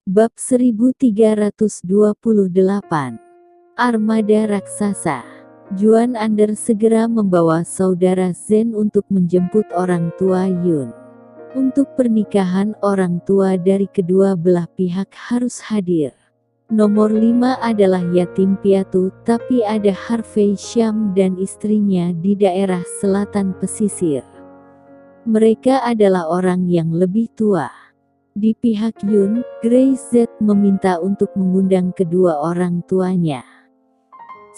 Bab 1328. Armada Raksasa. Juan Ander segera membawa saudara Zen untuk menjemput orang tua Yun. Untuk pernikahan, orang tua dari kedua belah pihak harus hadir. Nomor 5 adalah yatim piatu, tapi ada Harvey Sham dan istrinya di daerah selatan pesisir. Mereka adalah orang yang lebih tua. Di pihak Yun, Grace Z meminta untuk mengundang kedua orang tuanya.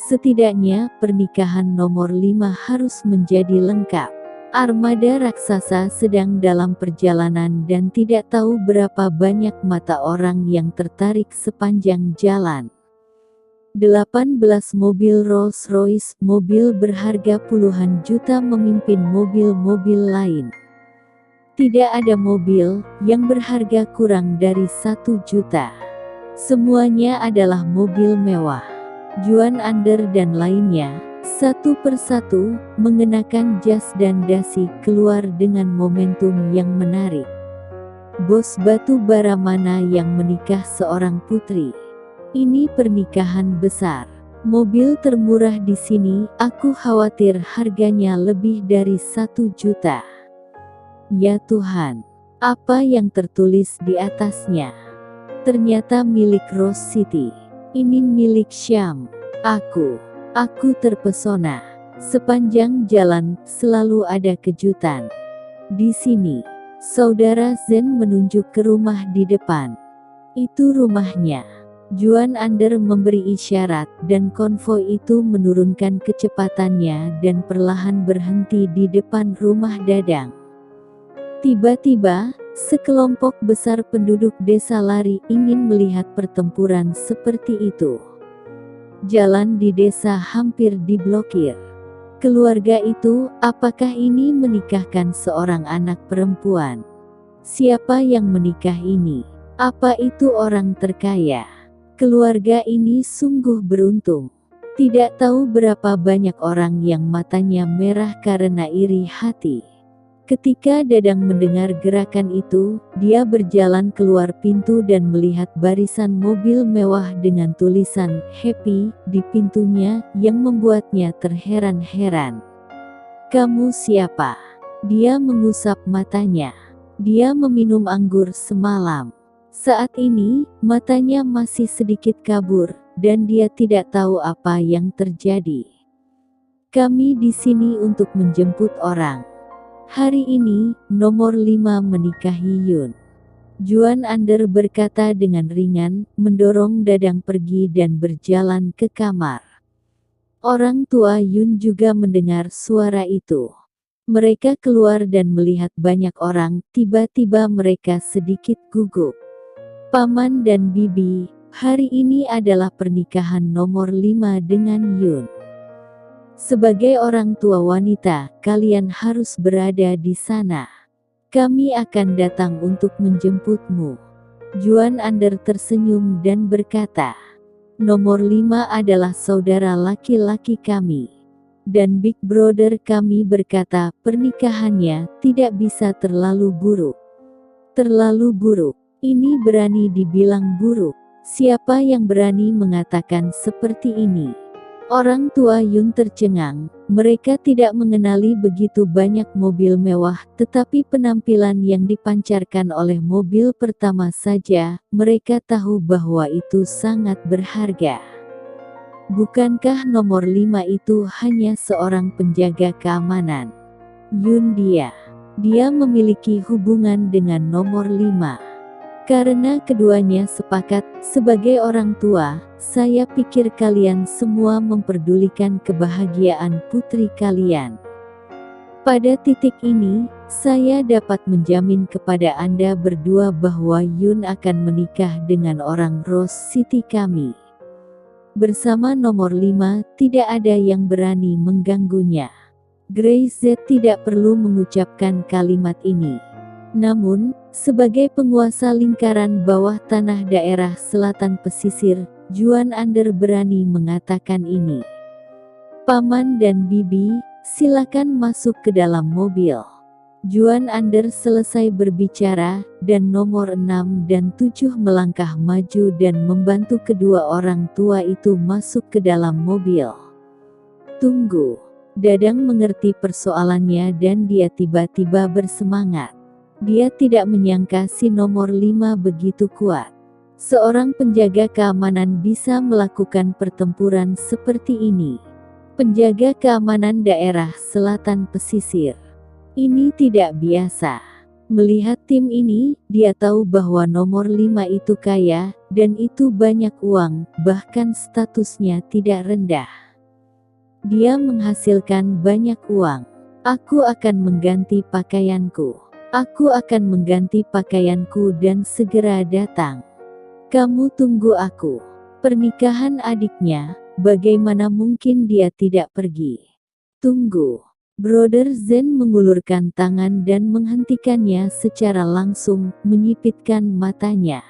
Setidaknya, pernikahan nomor 5 harus menjadi lengkap. Armada raksasa sedang dalam perjalanan dan tidak tahu berapa banyak mata orang yang tertarik sepanjang jalan. 18 mobil Rolls-Royce, mobil berharga puluhan juta memimpin mobil-mobil lain. Tidak ada mobil yang berharga kurang dari 1 juta. Semuanya adalah mobil mewah. Juan Ander dan lainnya, satu persatu, mengenakan jas dan dasi, keluar dengan momentum yang menarik. Bos batu bara mana yang menikah seorang putri? Ini pernikahan besar. Mobil termurah di sini, aku khawatir harganya lebih dari 1 juta. Ya Tuhan, apa yang tertulis di atasnya? Ternyata milik Rose City. Ini milik Syam. Aku terpesona. Sepanjang jalan, selalu ada kejutan. Di sini, saudara Zen menunjuk ke rumah di depan. Itu rumahnya. Juan Ander memberi isyarat, dan konvoi itu menurunkan kecepatannya dan perlahan berhenti di depan rumah Dadang. Tiba-tiba, sekelompok besar penduduk desa lari ingin melihat pertempuran seperti itu. Jalan di desa hampir diblokir. Keluarga itu, apakah ini menikahkan seorang anak perempuan? Siapa yang menikah ini? Apa itu orang terkaya? Keluarga ini sungguh beruntung. Tidak tahu berapa banyak orang yang matanya merah karena iri hati. Ketika Dadang mendengar gerakan itu, dia berjalan keluar pintu dan melihat barisan mobil mewah dengan tulisan "Happy" di pintunya, yang membuatnya terheran-heran. "Kamu siapa?" Dia mengusap matanya. Dia meminum anggur semalam. Saat ini, matanya masih sedikit kabur, dan dia tidak tahu apa yang terjadi. "Kami di sini untuk menjemput orang. Hari ini, nomor 5 menikahi Yun." Juan Ander berkata dengan ringan, mendorong Dadang pergi dan berjalan ke kamar. Orang tua Yun juga mendengar suara itu. Mereka keluar dan melihat banyak orang, tiba-tiba mereka sedikit gugup. "Paman dan Bibi, hari ini adalah pernikahan nomor 5 dengan Yun. Sebagai orang tua wanita, kalian harus berada di sana. Kami akan datang untuk menjemputmu." Juan Ander tersenyum dan berkata, "Nomor 5 adalah saudara laki-laki kami. Dan Big Brother kami berkata pernikahannya tidak bisa terlalu buruk." "Terlalu buruk? Ini berani dibilang buruk? Siapa yang berani mengatakan seperti ini?" Orang tua Yun tercengang. Mereka tidak mengenali begitu banyak mobil mewah, tetapi penampilan yang dipancarkan oleh mobil pertama saja, mereka tahu bahwa itu sangat berharga. Bukankah nomor 5 itu hanya seorang penjaga keamanan? Yun dia memiliki hubungan dengan nomor 5. Karena keduanya sepakat, sebagai orang tua, saya pikir kalian semua memperdulikan kebahagiaan putri kalian. Pada titik ini, saya dapat menjamin kepada Anda berdua bahwa Yun akan menikah dengan orang Rose City kami. Bersama nomor 5, tidak ada yang berani mengganggunya. Grace Z tidak perlu mengucapkan kalimat ini. Namun, sebagai penguasa lingkaran bawah tanah daerah selatan pesisir, Juan Ander berani mengatakan ini. "Paman dan Bibi, silakan masuk ke dalam mobil." Juan Ander selesai berbicara, dan nomor 6 dan 7 melangkah maju dan membantu kedua orang tua itu masuk ke dalam mobil. Tunggu. Dadang mengerti persoalannya dan dia tiba-tiba bersemangat. Dia tidak menyangka si nomor 5 begitu kuat. Seorang penjaga keamanan bisa melakukan pertempuran seperti ini. Penjaga keamanan daerah selatan pesisir. Ini tidak biasa. Melihat tim ini, dia tahu bahwa nomor 5 itu kaya, dan itu banyak uang, bahkan statusnya tidak rendah. Dia menghasilkan banyak uang. Aku akan mengganti pakaianku. Aku akan mengganti pakaianku dan segera datang. Kamu tunggu aku. Pernikahan adiknya, bagaimana mungkin dia tidak pergi? Tunggu. Brother Zen mengulurkan tangan dan menghentikannya secara langsung, menyipitkan matanya.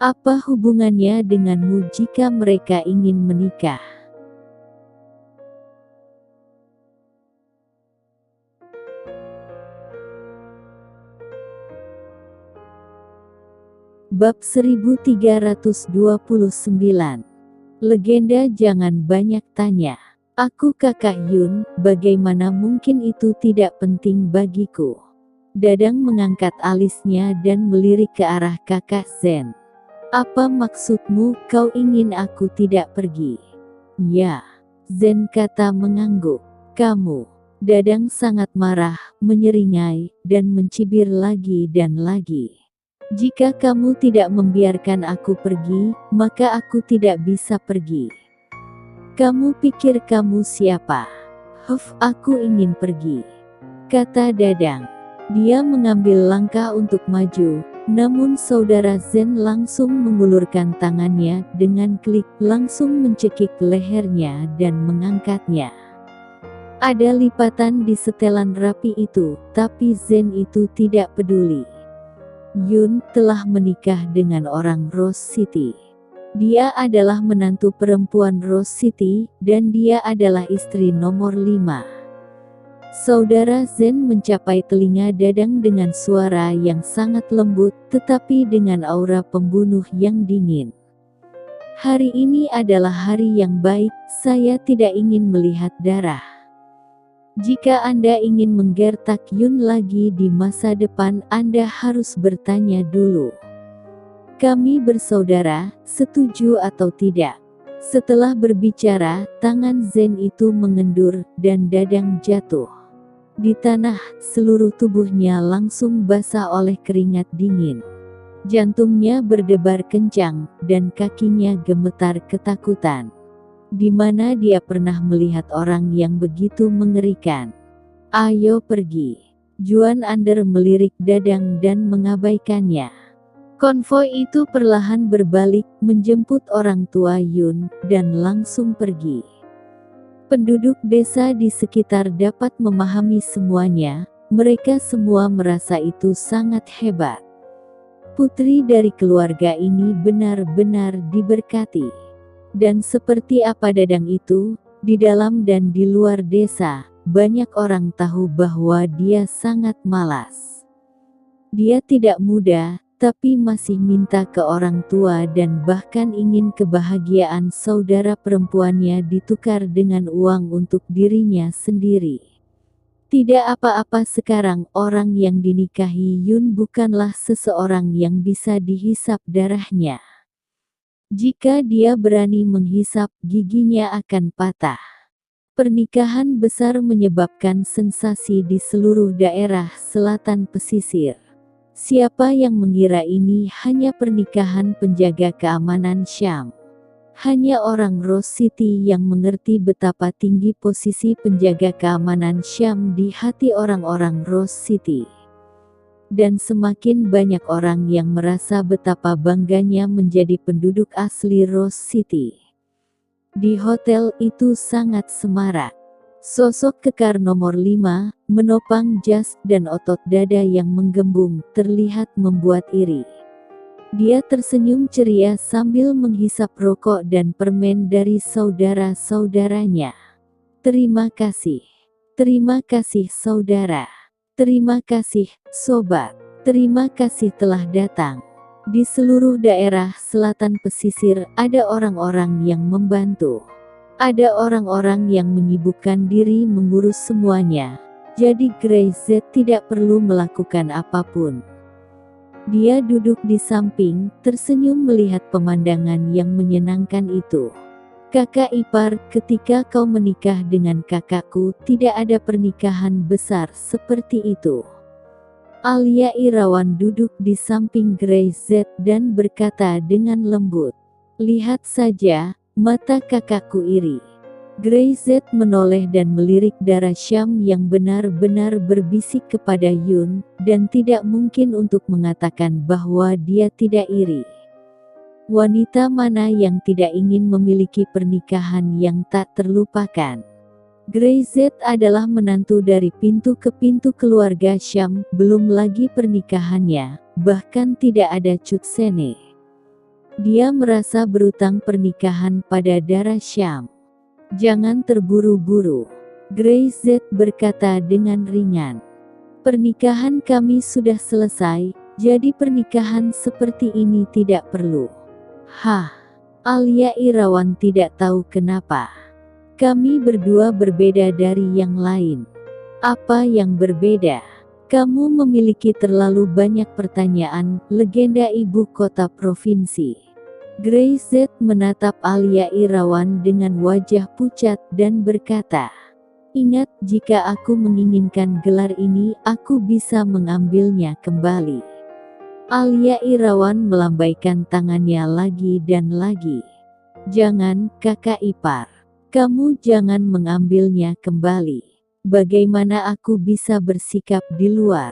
Apa hubungannya denganmu jika mereka ingin menikah? Bab 1329. Legenda jangan banyak tanya. Aku kakak Yun, bagaimana mungkin itu tidak penting bagiku? Dadang mengangkat alisnya dan melirik ke arah kakak Zen. Apa maksudmu, kau ingin aku tidak pergi? Ya. Zen kata mengangguk. Kamu. Dadang sangat marah, menyeringai, dan mencibir lagi dan lagi. Jika kamu tidak membiarkan aku pergi, maka aku tidak bisa pergi. Kamu pikir kamu siapa? Aku ingin pergi, kata Dadang. Dia mengambil langkah untuk maju, namun saudara Zen langsung mengulurkan tangannya dengan klik, langsung mencekik lehernya dan mengangkatnya. Ada lipatan di setelan rapi itu, tapi Zen itu tidak peduli. Yun telah menikah dengan orang Rose City. Dia adalah menantu perempuan Rose City, dan dia adalah istri nomor 5. Saudara Zen mencapai telinga Dadang dengan suara yang sangat lembut, tetapi dengan aura pembunuh yang dingin. Hari ini adalah hari yang baik, saya tidak ingin melihat darah. Jika Anda ingin menggertak Yun lagi di masa depan, Anda harus bertanya dulu. Kami bersaudara, setuju atau tidak? Setelah berbicara, tangan Zen itu mengendur, dan Dadang jatuh. Di tanah, seluruh tubuhnya langsung basah oleh keringat dingin. Jantungnya berdebar kencang, dan kakinya gemetar ketakutan. Di mana dia pernah melihat orang yang begitu mengerikan? Ayo pergi. Juan Ander melirik Dadang dan mengabaikannya. Konvoi itu perlahan berbalik, menjemput orang tua Yun, dan langsung pergi. Penduduk desa di sekitar dapat memahami semuanya, mereka semua merasa itu sangat hebat. Putri dari keluarga ini benar-benar diberkati. Dan seperti apa Dadang itu, di dalam dan di luar desa, banyak orang tahu bahwa dia sangat malas. Dia tidak muda, tapi masih minta ke orang tua dan bahkan ingin kebahagiaan saudara perempuannya ditukar dengan uang untuk dirinya sendiri. Tidak apa-apa sekarang, orang yang dinikahi Yun bukanlah seseorang yang bisa dihisap darahnya. Jika dia berani menghisap, giginya akan patah. Pernikahan besar menyebabkan sensasi di seluruh daerah selatan pesisir. Siapa yang mengira ini hanya pernikahan penjaga keamanan Syam? Hanya orang Rose City yang mengerti betapa tinggi posisi penjaga keamanan Syam di hati orang-orang Rose City. Dan semakin banyak orang yang merasa betapa bangganya menjadi penduduk asli Rose City. Di hotel itu sangat semarak. Sosok kekar nomor 5, menopang jas dan otot dada yang menggembung, terlihat membuat iri. Dia tersenyum ceria sambil menghisap rokok dan permen dari saudara-saudaranya. Terima kasih. Terima kasih saudara. Terima kasih, sobat. Terima kasih telah datang. Di seluruh daerah selatan pesisir ada orang-orang yang membantu. Ada orang-orang yang menyibukkan diri mengurus semuanya. Jadi Grace Z tidak perlu melakukan apapun. Dia duduk di samping, tersenyum melihat pemandangan yang menyenangkan itu. Kakak ipar, ketika kau menikah dengan kakakku, tidak ada pernikahan besar seperti itu. Alia Irawan duduk di samping Grace Z dan berkata dengan lembut, "Lihat saja, mata kakakku iri." Grace Z menoleh dan melirik darah Syam yang benar-benar berbisik kepada Yun, dan tidak mungkin untuk mengatakan bahwa dia tidak iri. Wanita mana yang tidak ingin memiliki pernikahan yang tak terlupakan? Grace Z adalah menantu dari pintu ke pintu keluarga Syam, belum lagi pernikahannya, bahkan tidak ada cutsene. Dia merasa berutang pernikahan pada darah Syam. Jangan terburu-buru, Grace Z berkata dengan ringan. Pernikahan kami sudah selesai, jadi pernikahan seperti ini tidak perlu. Hah, Alia Irawan tidak tahu kenapa. Kami berdua berbeda dari yang lain. Apa yang berbeda? Kamu memiliki terlalu banyak pertanyaan, legenda ibu kota provinsi. Grace Z menatap Alia Irawan dengan wajah pucat dan berkata, "Ingat, jika aku menginginkan gelar ini, aku bisa mengambilnya kembali." Alia Irawan melambaikan tangannya lagi dan lagi. "Jangan, kakak ipar. Kamu jangan mengambilnya kembali. Bagaimana aku bisa bersikap di luar?"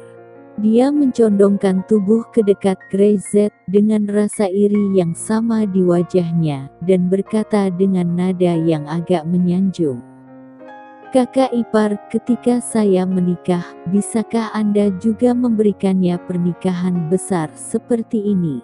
Dia mencondongkan tubuh ke dekat Grace Z dengan rasa iri yang sama di wajahnya, dan berkata dengan nada yang agak menyanjung, "Kakak ipar, ketika saya menikah, bisakah Anda juga memberikannya pernikahan besar seperti ini?"